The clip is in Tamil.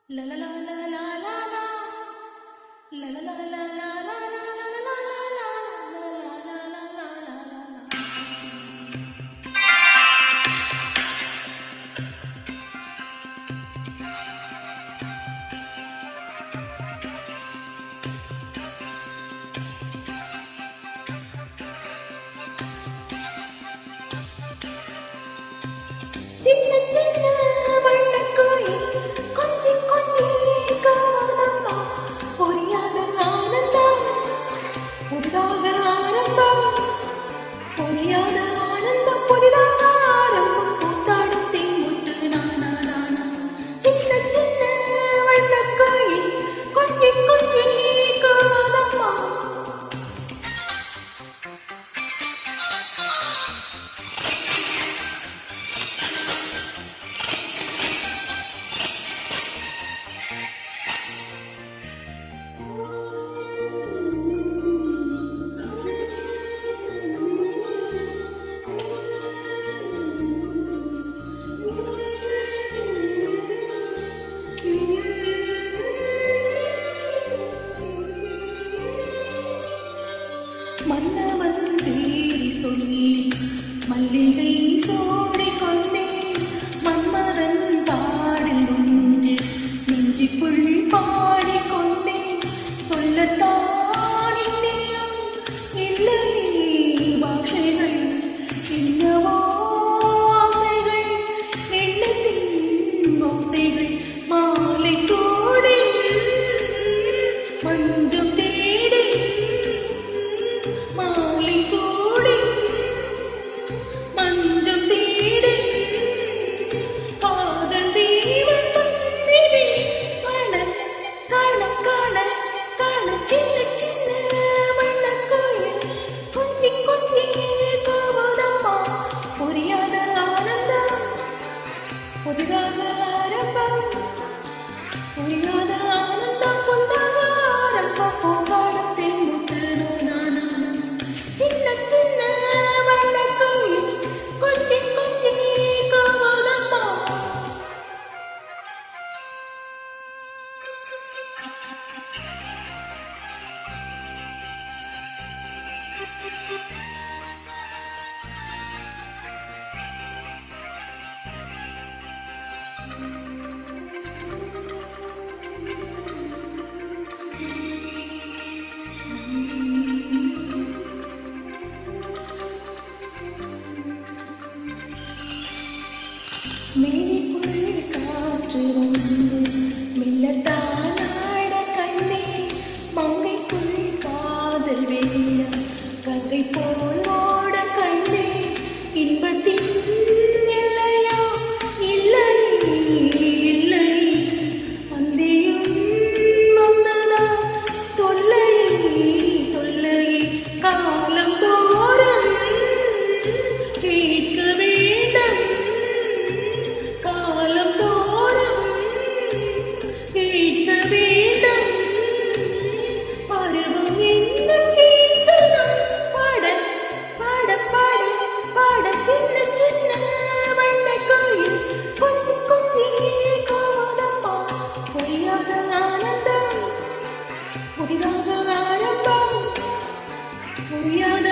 La la la la la la la. La la la la la la la la la la la. La la la la la la la. சின்ன சின்ன வண்ணக்கோயில் கொஞ்சி கொஞ்சி காணம்மா புரியாத ஆனந்தம் புதிதாக ஆரம்பம் புரியாத ஆனந்தம் புதிதாக ஆரம்பம் கூத்தாடும் தீமுட்டு நானா நானா சின்ன சின்ன வண்ணக்கோயில் கொஞ்சி கொஞ்சி காணம்மா. மன்னவன் தேடி சொல்லி மல்லிகை சோடி கொண்டேன் மன்மதன் பாடல் ஒன்று நெஞ்சுக்குள் பாடிக்கொண்டேன் சொல்லத்தான் இன்னும் இல்லை பாஷைகள் என்னவோ ஆசைகள் எண்ணத்தின் ஓசைகள் மாலை சோடி மஞ்சம் தேடி மாலை சூடி மஞ்சம் தேடி காதல் தேவன் சந்நிதி காண காண காண காண சின்ன சின்ன வண்ணக்கோயில் கொஞ்சி கொஞ்சி போவதம்மா புரியாத ஆனந்தம் புதிதாக ஆரம்பம் புரியாத ஆனந்தம் புதிதாக ஆரம்பம் போகாடும் தென்முட்டு நானா சின்ன சின்ன வண்ணக்கோயில் கொஞ்சி கொஞ்சி கோவதம்மா. மேனிக்குள் காற்று வந்து மெல்லத்தான் ஆட கண்ணே மங்கைக்குள் காதல் வெள்ளம் கங்கை போல் ஓட கண்ணே இன்பத்தின் எல்லையோ இல்லை இல்லை அந்தியும் வந்ததா தொல்லை தொல்லை காலம் தோறும் கேட்க வேண்டும் காலம் தோறும் கேட்க வேண்டும் பருவம் என்னும் கீர்த்தனம் பாட பாட பாட பாட சின்ன சின்ன வண்ணக்கோயில் கொஞ்சி கொஞ்சி கோவதம்மா புரியாத ஆனந்தம் புதிதாக ஆரம்பம் புரியாத